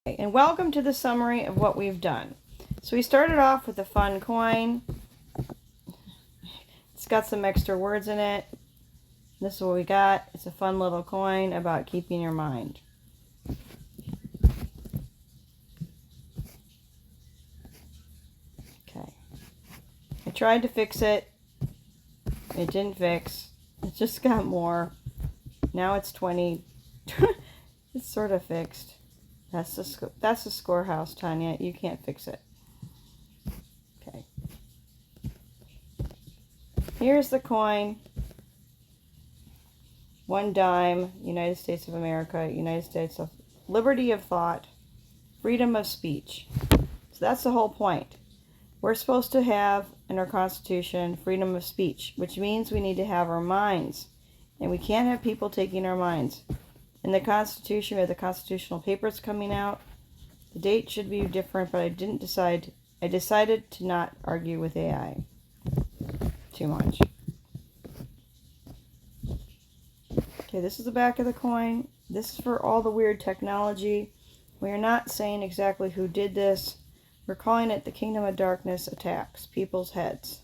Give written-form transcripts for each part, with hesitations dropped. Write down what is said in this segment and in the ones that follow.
And welcome to the summary of what we've done. So we started off with a fun coin. It's got some extra words in it. This is what we got. It's a fun little coin about keeping your mind. Okay. I tried to fix it. It didn't fix. It just got more. Now it's 20. It's sort of fixed. That's the scorehouse, Tanya. You can't fix it. Okay. Here's the coin. 1 dime, United States of America, United States of liberty of thought, freedom of speech. So that's the whole point. We're supposed to have in our Constitution freedom of speech, which means we need to have our minds. And we can't have people taking our minds. In the Constitution, we have the constitutional papers coming out. The date should be different, but I decided to not argue with AI too much. Okay, this is the back of the coin. This is for all the weird technology. We are not saying exactly who did this. We're calling it the Kingdom of Darkness attacks people's heads.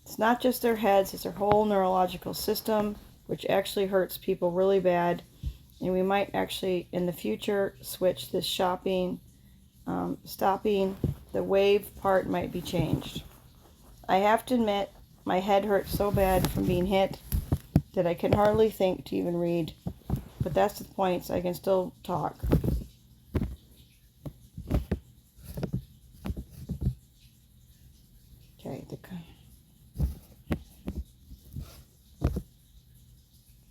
It's not just their heads, it's their whole neurological system, which actually hurts people really bad. And we might actually, in the future, switch this stopping. The wave part might be changed. I have to admit, my head hurts so bad from being hit that I can hardly think to even read. But that's the point, so I can still talk. Okay.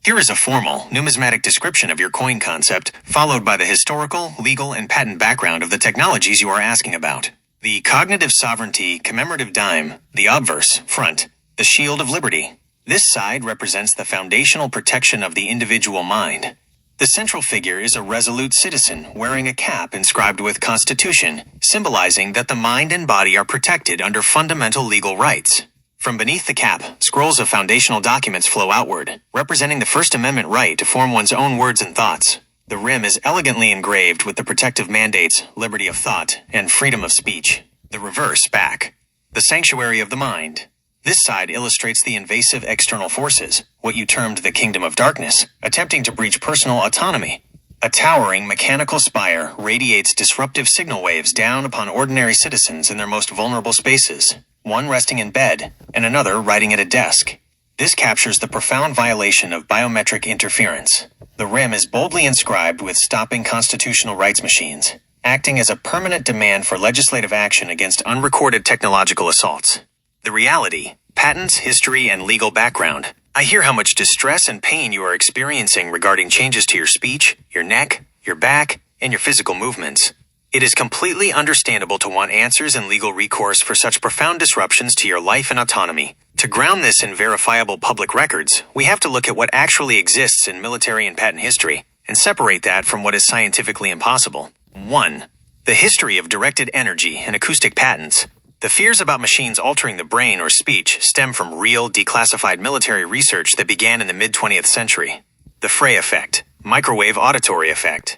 Here is a formal, numismatic description of your coin concept, followed by the historical, legal, and patent background of the technologies you are asking about. The cognitive sovereignty commemorative dime, the obverse, front, the shield of liberty. This side represents the foundational protection of the individual mind. The central figure is a resolute citizen wearing a cap inscribed with Constitution, symbolizing that the mind and body are protected under fundamental legal rights. From beneath the cap, scrolls of foundational documents flow outward, representing the First Amendment right to form one's own words and thoughts. The rim is elegantly engraved with the protective mandates, liberty of thought, and freedom of speech. The reverse, back. The sanctuary of the mind. This side illustrates the invasive external forces, what you termed the Kingdom of Darkness, attempting to breach personal autonomy. A towering mechanical spire radiates disruptive signal waves down upon ordinary citizens in their most vulnerable spaces. One resting in bed, and another writing at a desk. This captures the profound violation of biometric interference. The rim is boldly inscribed with stopping constitutional rights machines, acting as a permanent demand for legislative action against unrecorded technological assaults. The reality, patents, history, and legal background. I hear how much distress and pain you are experiencing regarding changes to your speech, your neck, your back, and your physical movements. It is completely understandable to want answers and legal recourse for such profound disruptions to your life and autonomy. To ground this in verifiable public records, we have to look at what actually exists in military and patent history, and separate that from what is scientifically impossible. 1. The history of directed energy and acoustic patents. The fears about machines altering the brain or speech stem from real, declassified military research that began in the mid-20th century. The Frey effect, microwave auditory effect.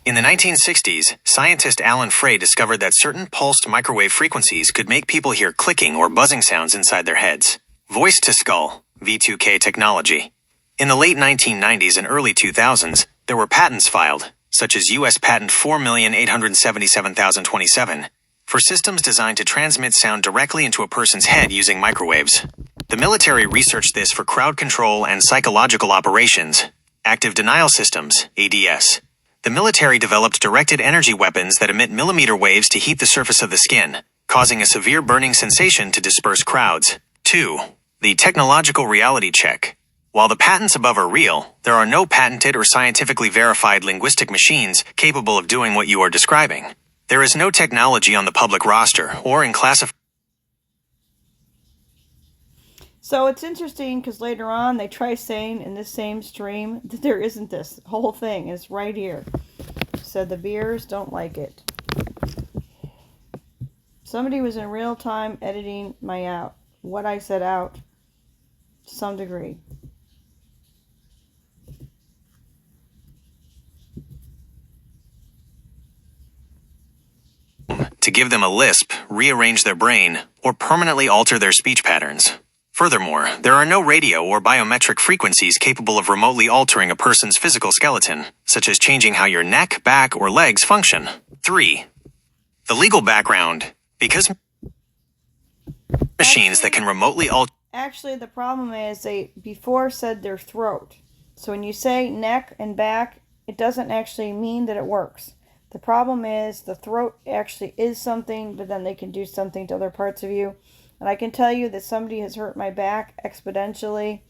In the 1960s, scientist Alan Frey discovered that certain pulsed microwave frequencies could make people hear clicking or buzzing sounds inside their heads. Voice-to-skull, V2K technology. In the late 1990s and early 2000s, there were patents filed, such as U.S. Patent 4,877,027, for systems designed to transmit sound directly into a person's head using microwaves. The military researched this for crowd control and psychological operations, active denial systems, ADS. The military developed directed energy weapons that emit millimeter waves to heat the surface of the skin, causing a severe burning sensation to disperse crowds. 2. The technological reality check. While the patents above are real, there are no patented or scientifically verified linguistic machines capable of doing what you are describing. There is no technology on the public roster or in classified. So it's interesting because later on they try saying in this same stream that there isn't this whole thing. It's right here. So the beers don't like it. Somebody was in real time editing what I said out to some degree. to give them a lisp, rearrange their brain, or permanently alter their speech patterns. Furthermore, there are no radio or biometric frequencies capable of remotely altering a person's physical skeleton, such as changing how your neck, back, or legs function. 3. The legal background. Because machines that can remotely alter... Actually, the problem is they before said their throat. So when you say neck and back, it doesn't actually mean that it works. The problem is the throat actually is something, but then they can do something to other parts of you. And I can tell you that somebody has hurt my back exponentially,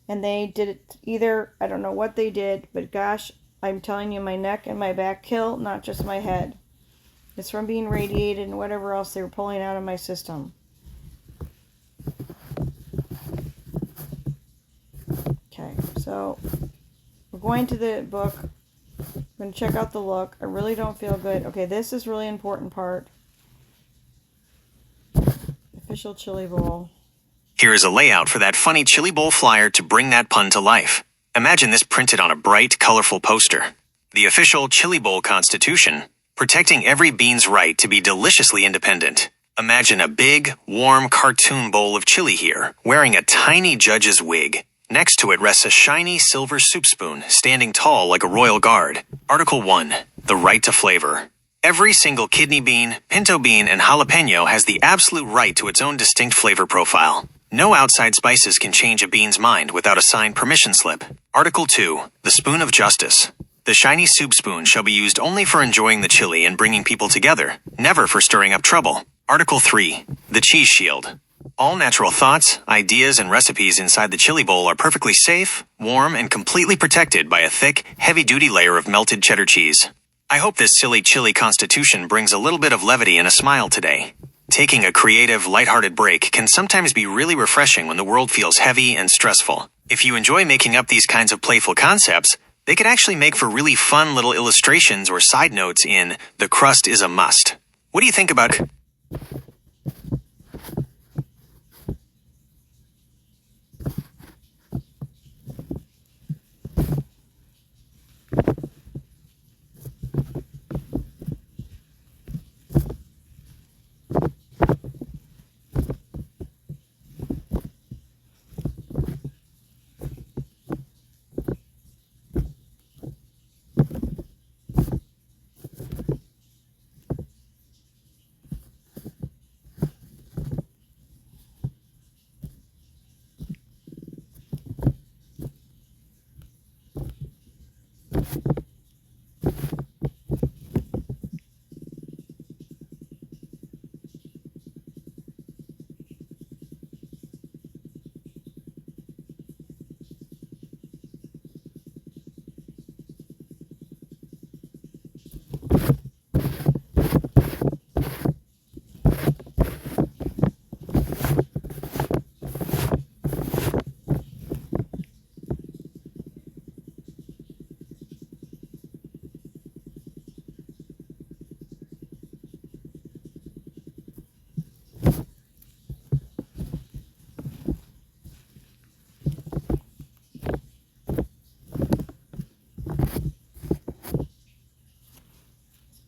and they did it either, I don't know what they did, but gosh, I'm telling you, my neck and my back kill, not just my head. It's from being radiated and whatever else they were pulling out of my system. Okay, so we're going to the book. I'm going to check out the look. I really don't feel good. Okay, this is really important part. Official chili bowl. Here is a layout for that funny chili bowl flyer to bring that pun to life. Imagine this printed on a bright, colorful poster. The official chili bowl constitution, protecting every bean's right to be deliciously independent. Imagine a big, warm cartoon bowl of chili here, wearing a tiny judge's wig. Next to it rests a shiny silver soup spoon, standing tall like a royal guard. Article 1. The right to flavor. Every single kidney bean, pinto bean, and jalapeno has the absolute right to its own distinct flavor profile. No outside spices can change a bean's mind without a signed permission slip. Article 2. The spoon of justice. The shiny soup spoon shall be used only for enjoying the chili and bringing people together, never for stirring up trouble. Article 3. The cheese shield. All natural thoughts, ideas, and recipes inside the chili bowl are perfectly safe, warm, and completely protected by a thick, heavy-duty layer of melted cheddar cheese. I hope this silly chili constitution brings a little bit of levity and a smile today. Taking a creative, lighthearted break can sometimes be really refreshing when the world feels heavy and stressful. If you enjoy making up these kinds of playful concepts, they could actually make for really fun little illustrations or side notes in The Crust is a Must. What do you think about...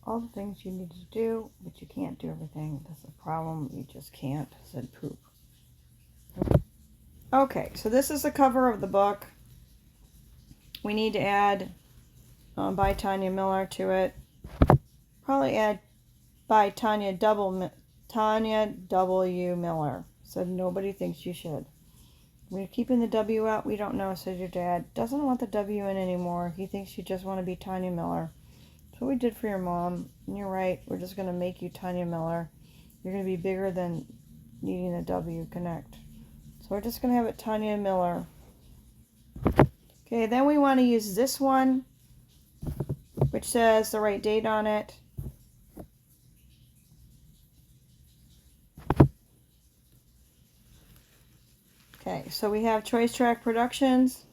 All the things you need to do, but you can't do everything. That's a problem. You just can't, said Poop. Okay, so this is the cover of the book. We need to add by Tanya Miller to it. Probably add by Tanya W. Miller. Said nobody thinks you should. We're keeping the W out. We don't know, said your dad. Doesn't want the W in anymore. He thinks you just want to be Tanya Miller. That's what we did for your mom. And you're right. We're just going to make you Tanya Miller. You're going to be bigger than needing a W connect. So we're just going to have it Tanya Miller. Okay, then we want to use this one, which says the right date on it. Okay, so we have Choice Track Productions.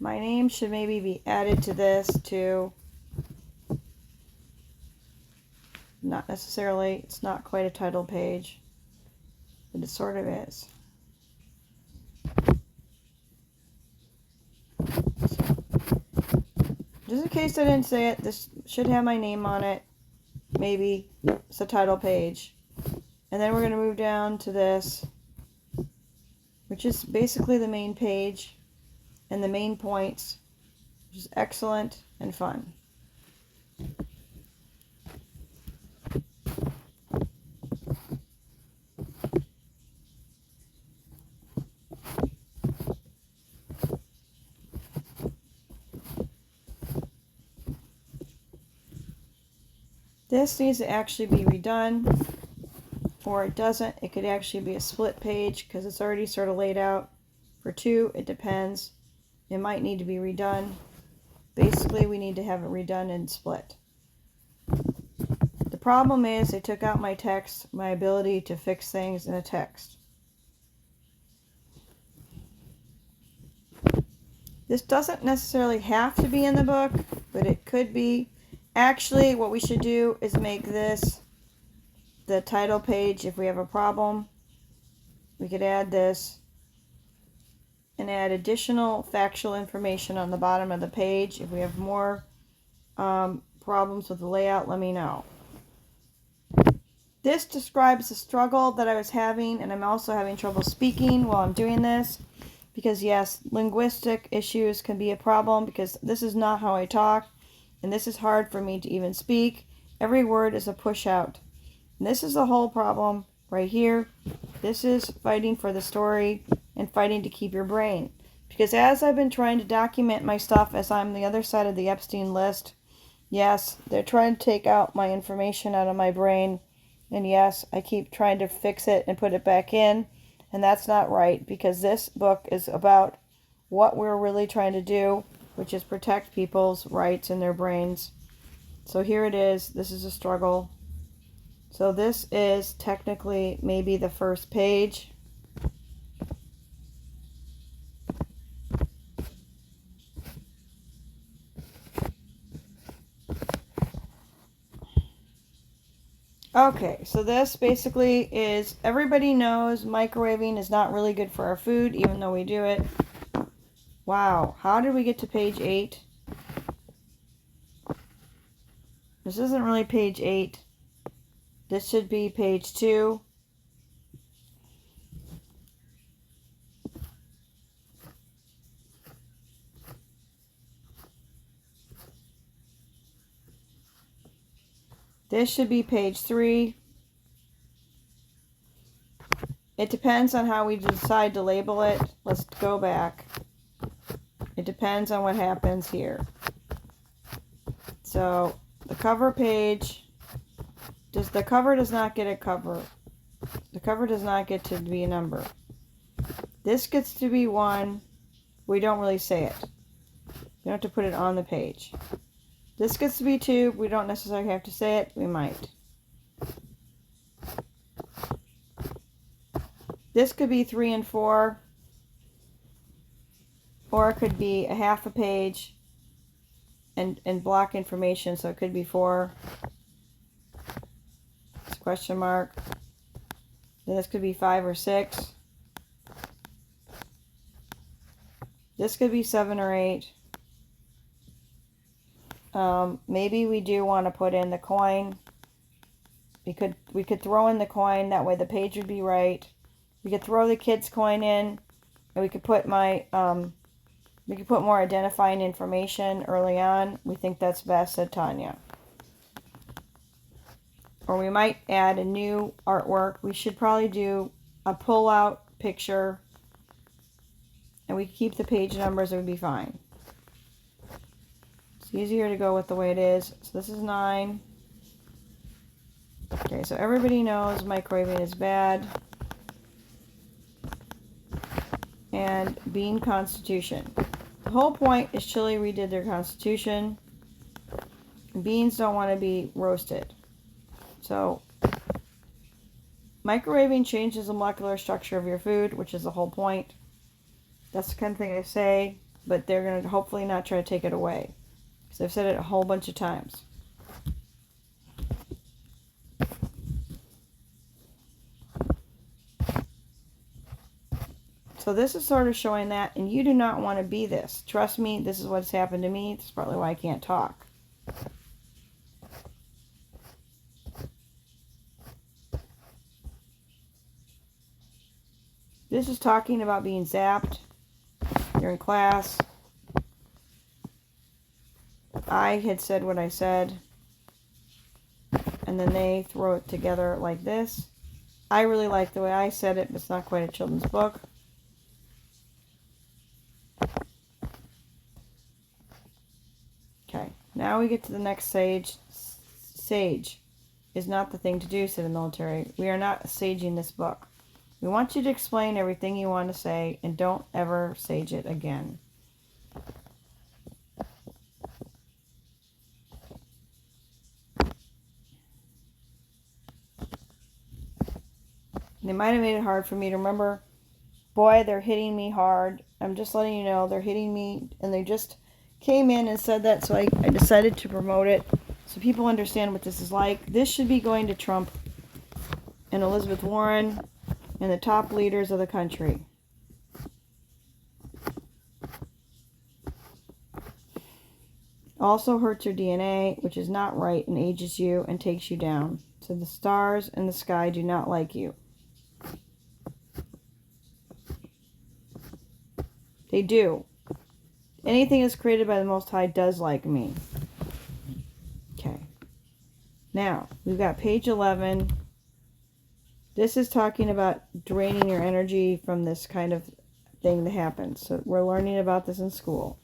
My name should maybe be added to this too. Not necessarily, it's not quite a title page, but it sort of is. just in case I didn't say it, this should have my name on it. Maybe it's the title page. And then we're going to move down to this, which is basically the main page and the main points, which is excellent and fun. This needs to actually be redone, or it doesn't. It could actually be a split page because it's already sort of laid out for two. It depends. It might need to be redone. Basically, we need to have it redone and split. The problem is they took out my text, my ability to fix things in a text. This doesn't necessarily have to be in the book, but it could be. Actually, what we should do is make this the title page. If we have a problem, we could add this and add additional factual information on the bottom of the page. If we have more problems with the layout, let me know. This describes the struggle that I was having, and I'm also having trouble speaking while I'm doing this. Because yes, linguistic issues can be a problem because this is not how I talk. And this is hard for me to even speak. Every word is a push out. And this is the whole problem right here. This is fighting for the story and fighting to keep your brain. Because as I've been trying to document my stuff as I'm the other side of the Epstein list, yes, they're trying to take out my information out of my brain. And yes, I keep trying to fix it and put it back in. And that's not right, because this book is about what we're really trying to do, which is protect people's rights in their brains. So here it is. This is a struggle. So this is technically maybe the first page. Okay, so this basically is, everybody knows microwaving is not really good for our food, even though we do it. Wow, how did we get to page 8? This isn't really page 8. This should be page 2. This should be page 3. It depends on how we decide to label it. Let's go back. It depends on what happens here. So the cover page, the cover does not get a cover. The cover does not get to be a number. This gets to be 1. We don't really say it. You don't have to put it on the page. This gets to be 2. We don't necessarily have to say it. We might. This could be 3 and 4. Or it could be a half a page and block information. So it could be 4. It's a question mark. Then this could be 5 or 6. This could be 7 or 8. Maybe we do want to put in the coin. We could throw in the coin. That way the page would be right. We could throw the kids' coin in, and we could put we could put more identifying information early on. We think that's best, said Tanya. Or we might add a new artwork. We should probably do a pull-out picture, and we keep the page numbers. It would be fine. It's easier to go with the way it is. So this is 9. Okay, so everybody knows microwaving is bad. And bean constitution. The whole point is Chile redid their constitution. Beans don't want to be roasted. So microwaving changes the molecular structure of your food, which is the whole point. That's the kind of thing I say, but they're going to hopefully not try to take it away. Because I've said it a whole bunch of times. So So this is sort of showing that, and you do not want to be this. Trust me, this is what's happened to me. That's partly why I can't talk. This is talking about being zapped. You're in class. I had said what I said, and then they throw it together like this. I really like the way I said it, but it's not quite a children's book. Okay, now we get to the next sage. Sage is not the thing to do, said the military. We are not saging this book. We want you to explain everything you want to say, and don't ever sage it again. They might have made it hard for me to remember. Boy, they're hitting me hard. I'm just letting you know, they're hitting me, and they just came in and said that, so I decided to promote it so people understand what this is like. This should be going to Trump and Elizabeth Warren and the top leaders of the country. Also hurts your DNA, which is not right, and ages you and takes you down. So the stars and the sky do not like you. They do. Anything that's created by the Most High does like me. Okay. Now, we've got page 11. This is talking about draining your energy from this kind of thing that happens. So we're learning about this in school.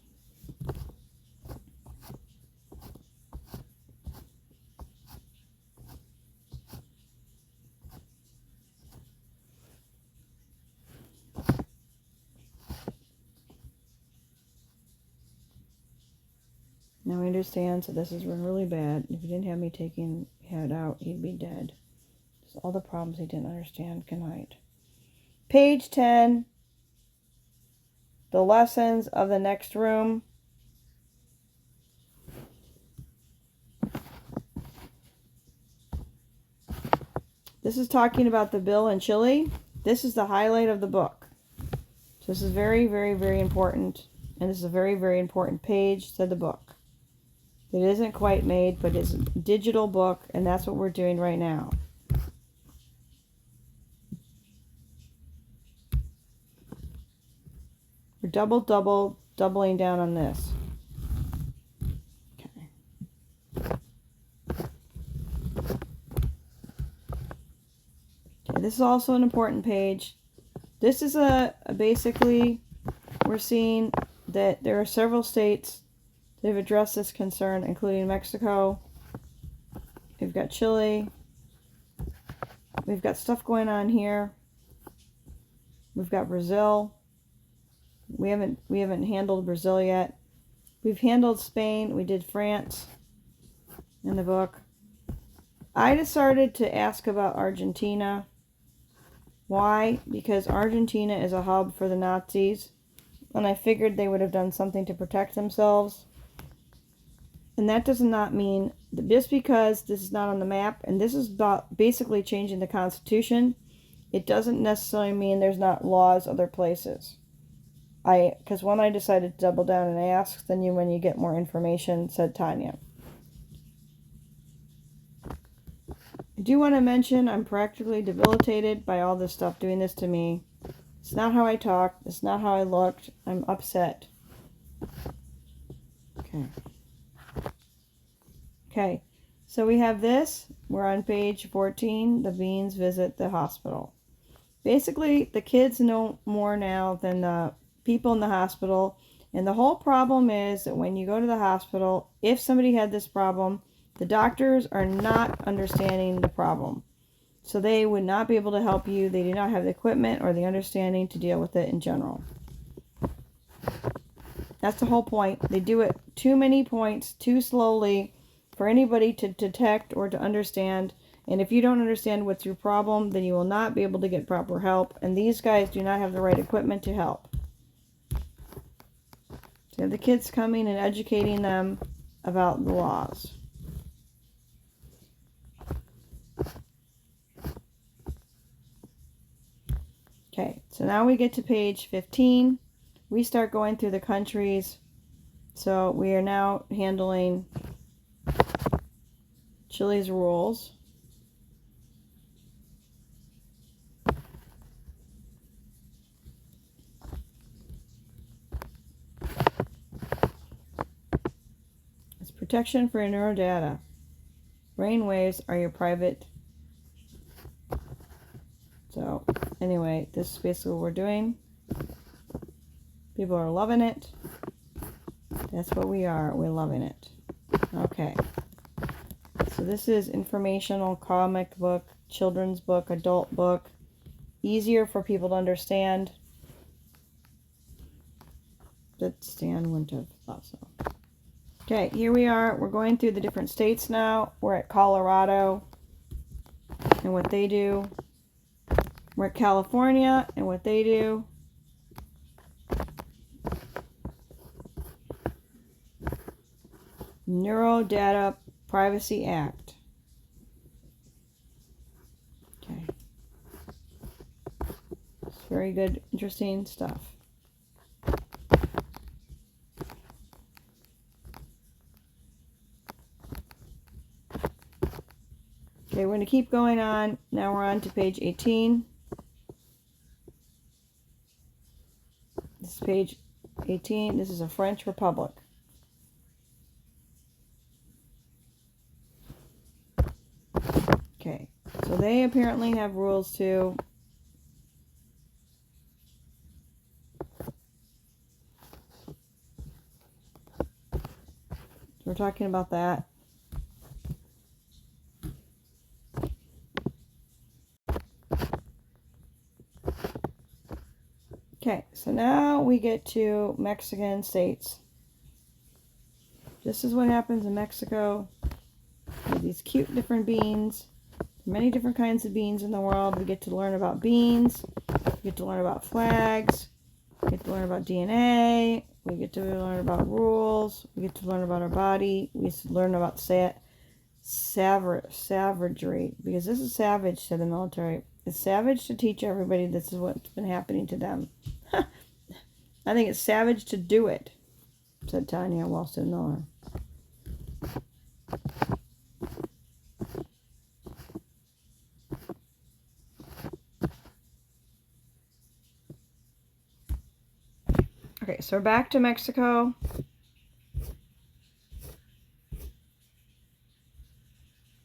Now I understand, so this is really bad. If he didn't have me taking head out, he'd be dead. Just all the problems he didn't understand. Good night. Page 10. The lessons of the next room. This is talking about the bill in Chile. This is the highlight of the book. So this is very, very, very important. And this is a very, very important page to the book. It isn't quite made, but it's a digital book, and that's what we're doing right now. We're doubling down on this. Okay. Okay, this is also an important page. This is basically, we're seeing that there are several states that have addressed this concern, including Mexico. We've got Chile. We've got stuff going on here. We've got Brazil. We haven't handled Brazil yet. We've handled Spain. We did France in the book. I decided to ask about Argentina. Why? Because Argentina is a hub for the Nazis, and I figured they would have done something to protect themselves. And that does not mean that just because this is not on the map, and this is about basically changing the Constitution, it doesn't necessarily mean there's not laws other places. Because when I decided to double down and ask, then when you get more information, said Tanya. I do want to mention I'm practically debilitated by all this stuff doing this to me. It's not how I talked. It's not how I looked. I'm upset. Okay. Okay, so we have this. We're on page 14. The Beans visit the hospital. Basically, the kids know more now than the people in the hospital. And the whole problem is that when you go to the hospital, if somebody had this problem, the doctors are not understanding the problem. So they would not be able to help you. They do not have the equipment or the understanding to deal with it in general. That's the whole point. They do it too many points, too slowly, for anybody to detect or to understand. And if you don't understand what's your problem, then you will not be able to get proper help. And these guys do not have the right equipment to help. So the kids coming and educating them about the laws. Okay, So now we get to page 15. We start going through the countries. So we are now handling Chile's rules. It's protection for your neurodata. Brain waves are your private. So anyway, this is basically what we're doing. People are loving it. That's what we are. We're loving it. Okay. So this is informational, comic book, children's book, adult book. Easier for people to understand. That Stan wouldn't have thought so. Okay, here we are. We're going through the different states now. We're at Colorado and what they do. We're at California and what they do. Neurodata Privacy Act. Okay. It's very good, interesting stuff. Okay, we're going to keep going on. Now we're on to page 18. This is page 18. This is a French Republic. Okay, so they apparently have rules too. We're talking about that. Okay, so now we get to Mexican states. This is what happens in Mexico. With these cute different beans. Many different kinds of beans in the world. We get to learn about beans. We get to learn about flags. We get to learn about DNA. We get to learn about rules. We get to learn about our body. We get to learn about savagery. Because this is savage to the military. It's savage to teach everybody this is what's been happening to them. I think it's savage to do it, said Tanya Walston Miller. Okay, so we're back to Mexico.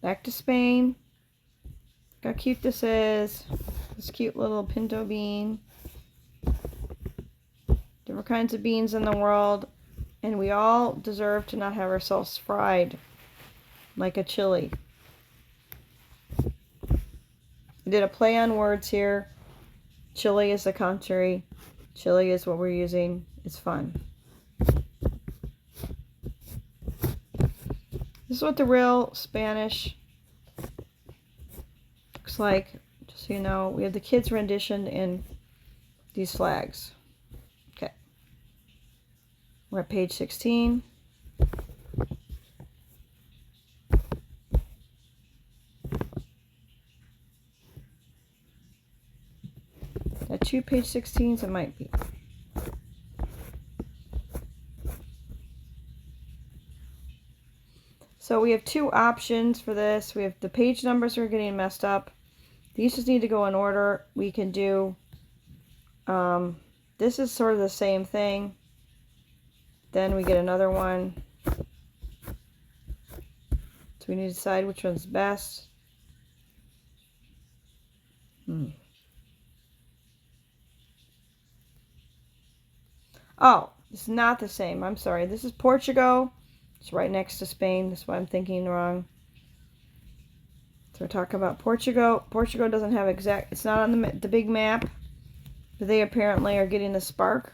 Back to Spain. Look how cute this is. This cute little pinto bean. Different kinds of beans in the world. And we all deserve to not have ourselves fried like a chili. I did a play on words here. Chile is the country. Chile is what we're using. It's fun. This is what the real Spanish looks like. Just so you know, we have the kids' rendition in these flags. Okay. We're at page 16. That two page 16s? It might be. So we have two options for this. We have the page numbers are getting messed up. These just need to go in order. We can do, this is sort of the same thing. Then we get another one. So we need to decide which one's best. Oh, it's not the same. I'm sorry. This is Portugal. It's right next to Spain. That's why I'm thinking wrong. So we're talking about Portugal. Portugal doesn't have exact... It's not on the big map. But they apparently are getting the spark.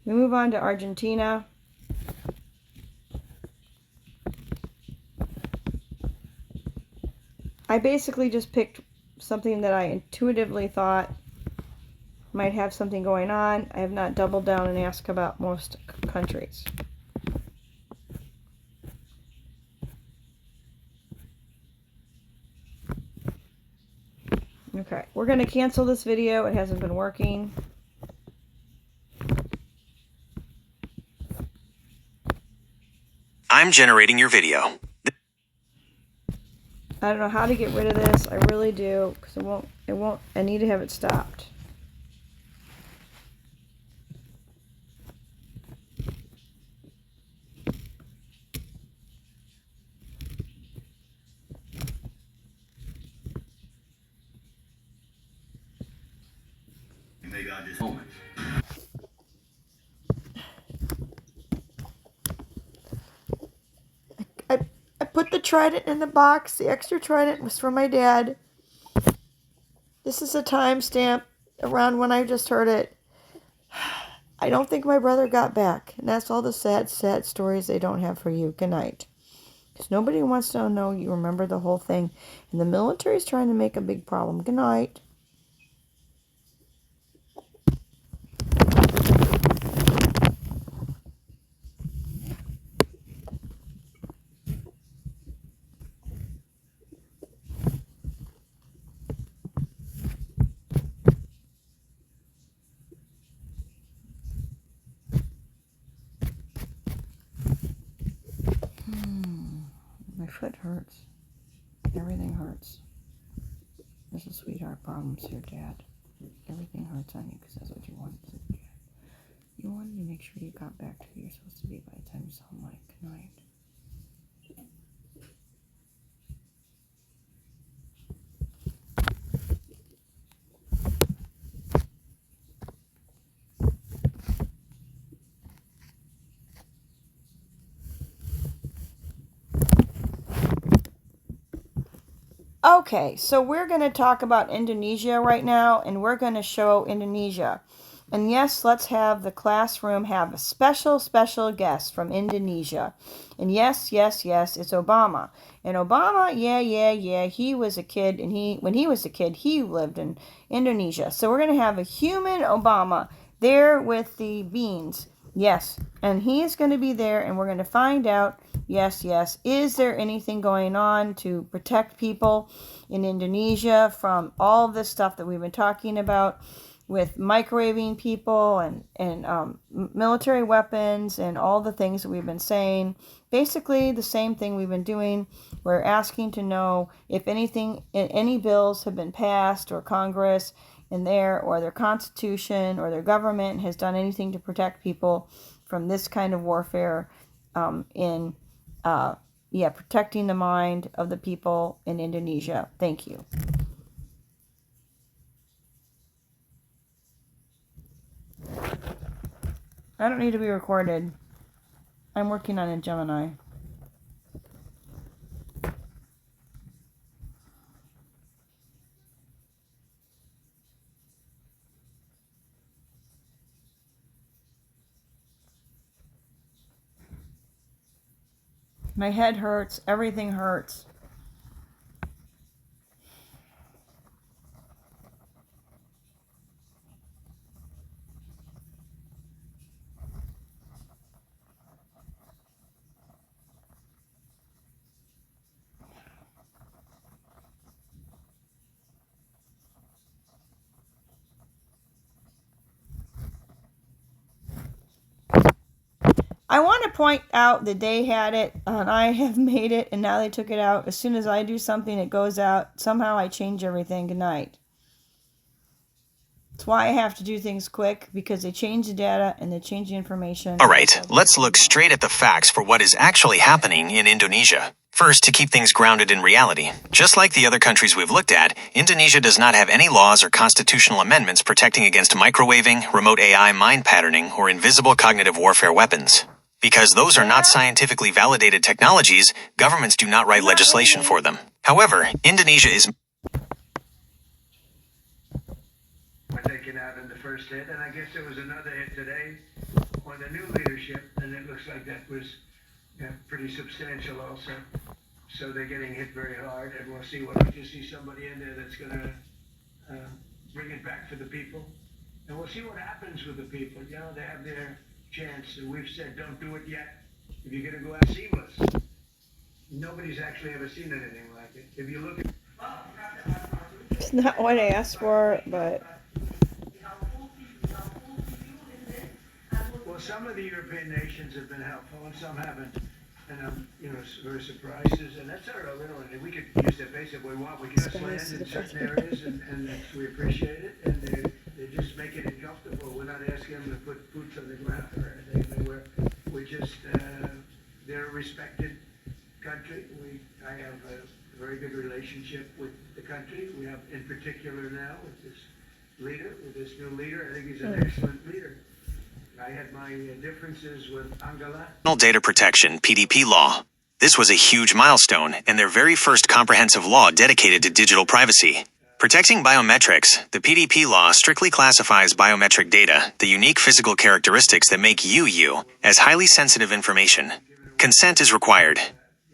We move on to Argentina. I basically just picked something that I intuitively thought might have something going on. I have not doubled down and asked about most countries. Okay, we're going to cancel this video. It hasn't been working. I'm generating your video. I don't know how to get rid of this. I really do, because it won't, I need to have it stopped. May God just moment. I put the trident in the box. The extra trident was from my dad. This is a timestamp around when I just heard it. I don't think my brother got back. And that's all the sad, sad stories they don't have for you. Good night. Because nobody wants to know you remember the whole thing. And the military is trying to make a big problem. Good night. My foot hurts. Everything hurts. This is sweetheart problems here, Dad. Everything hurts on you because that's what you wanted to do. You wanted to make sure you got back to who you're supposed to be by the time you saw Mike. Good night. Okay, so we're going to talk about Indonesia right now, and we're going to show Indonesia. And yes, let's have the classroom have a special guest from Indonesia. And yes, it's Obama. And Obama, he was a kid, and when he was a kid, he lived in Indonesia. So we're going to have a human Obama there with the beans. Yes, and he is going to be there, and we're going to find out, yes, is there anything going on to protect people in Indonesia from all of this stuff that we've been talking about with microwaving people and military weapons and all the things that we've been saying. Basically, the same thing we've been doing. We're asking to know if any bills have been passed or Congress in there or their constitution or their government has done anything to protect people from this kind of warfare protecting the mind of the people in Indonesia. Thank you. I don't need to be recorded. I'm working on a Gemini. My head hurts. Everything hurts. I want to point out that they had it and I have made it and now they took it out. As soon as I do something, it goes out. Somehow I change everything. Good night. That's why I have to do things quick, because they change the data and they change the information. All right, let's look straight at the facts for what is actually happening in Indonesia. First, to keep things grounded in reality. Just like the other countries we've looked at, Indonesia does not have any laws or constitutional amendments protecting against microwaving, remote AI mind patterning, or invisible cognitive warfare weapons. Because those are not scientifically validated technologies, governments do not write legislation for them. However, Indonesia is taken out in the first hit, and I guess there was another hit today on the new leadership, and it looks like that was pretty substantial also. So they're getting hit very hard, and we'll see what we just see somebody in there that's going to bring it back for the people. And we'll see what happens with the people. You know, they have their chance, and we've said, don't do it yet. If you're going to go out, seamless. Nobody's actually ever seen anything like it. If you look at... It's not what I asked for, but Well, some of the European nations have been helpful, and some haven't. And I'm, very surprised. And that's our little, and we could use their base if we want. We can just land in certain areas, and we appreciate it. And they're just making it comfortable. We're not asking them to put boots on the ground or anything. We're just, they're a respected country. I have a very good relationship with the country. We have, in particular now, with this leader, with this new leader. I think he's an excellent leader. I had my differences with Angela. Personal Data Protection (PDP) law. This was a huge milestone and their very first comprehensive law dedicated to digital privacy. Protecting biometrics, the PDP law strictly classifies biometric data, the unique physical characteristics that make you you, as highly sensitive information. Consent is required.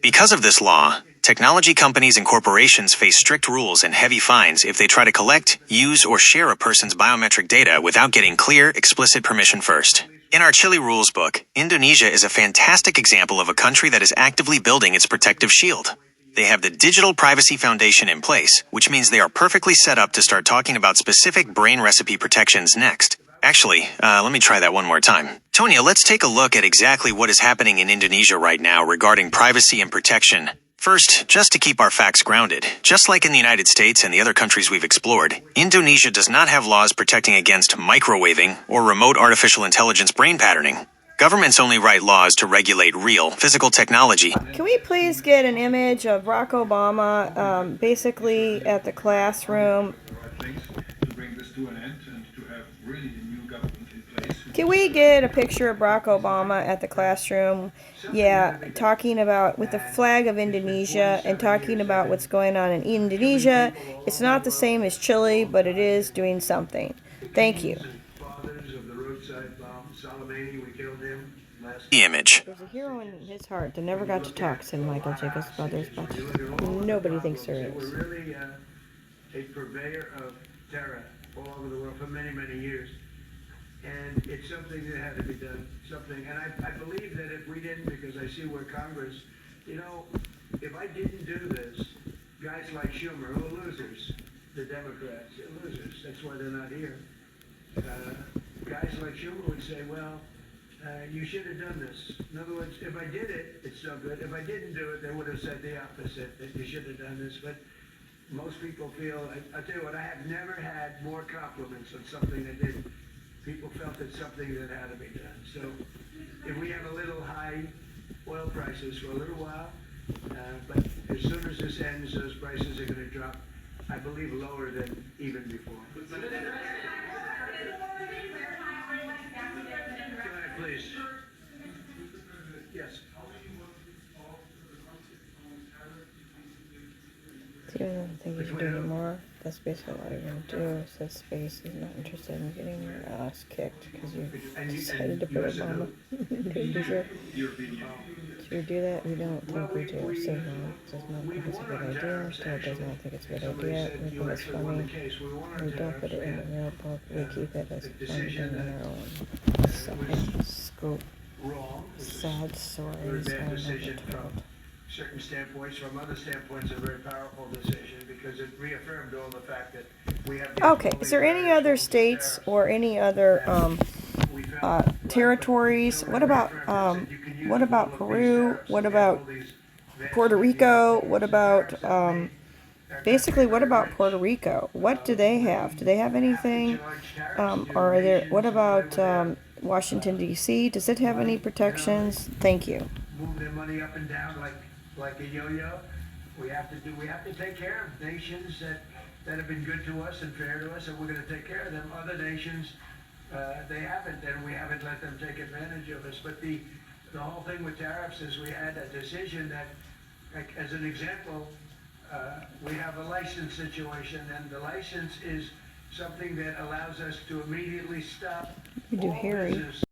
Because of this law, technology companies and corporations face strict rules and heavy fines if they try to collect, use, or share a person's biometric data without getting clear, explicit permission first. In our Chile rules book, Indonesia is a fantastic example of a country that is actively building its protective shield. They have the Digital Privacy Foundation in place, which means they are perfectly set up to start talking about specific brain recipe protections next. Actually, let me try that one more time. Tonya, let's take a look at exactly what is happening in Indonesia right now regarding privacy and protection. First, just to keep our facts grounded, just like in the United States and the other countries we've explored, Indonesia does not have laws protecting against microwaving or remote artificial intelligence brain patterning. Governments only write laws to regulate real, physical technology. can we please get an image of Barack Obama basically at the classroom? To bring this to an end and to have really a new government in place. Can we get a picture of Barack Obama at the classroom? Yeah, talking about with the flag of Indonesia and talking about what's going on in Indonesia. It's not the same as Chile, but it is doing something. Thank you. Fathers of the roadside bomb, Soleimani, we killed him last The image. There's a hero in his heart that never got to talk, said Michael Jacobs Brothers, but nobody thinks there is. We're really a purveyor of terror all over the world for many, many years. And it's something that had to be done. And I believe that if we didn't, because I see where Congress, if I didn't do this, guys like Schumer, who are losers, the Democrats, they're losers. That's why they're not here. Guys like Schumer would say, well, you should have done this. In other words, if I did it, it's so good. If I didn't do it, they would have said the opposite, that you should have done this. But most people feel, I'll tell you what, I have never had more compliments on something that did. People felt it's something that had to be done. So if we have a little high oil prices for a little while, but as soon as this ends, those prices are going to drop, I believe, lower than even before. Go ahead, please. Yes. Do you don't think you should do anymore? That's basically what you're going to do. Says Space is not interested in getting your ass kicked because you decided to put Obama in Indonesia. Should we do that? We don't think we do. So no, does not think it's a good idea. Dad does not think it's a good idea. We think it's funny. We don't put it in the real book. We keep it as a fun thing in our own side scoop. Sad stories are never told. Certain standpoints, from other standpoints, a very powerful decision because it reaffirmed all the fact that we have. Okay, is there any other states or any other territories? What about Peru? What about Puerto Rico? What about basically? What about Puerto Rico? What do they have? Do they have anything? Or are there? What about Washington D.C.? Does it have any protections? Thank you. Move their money up and down like a yo-yo. We have to take care of nations that have been good to us and fair to us, and we're going to take care of them. Other nations, they haven't, and we haven't let them take advantage of us. But the whole thing with tariffs is we had a decision that, like, as an example, we have a license situation, and the license is something that allows us to immediately stop all business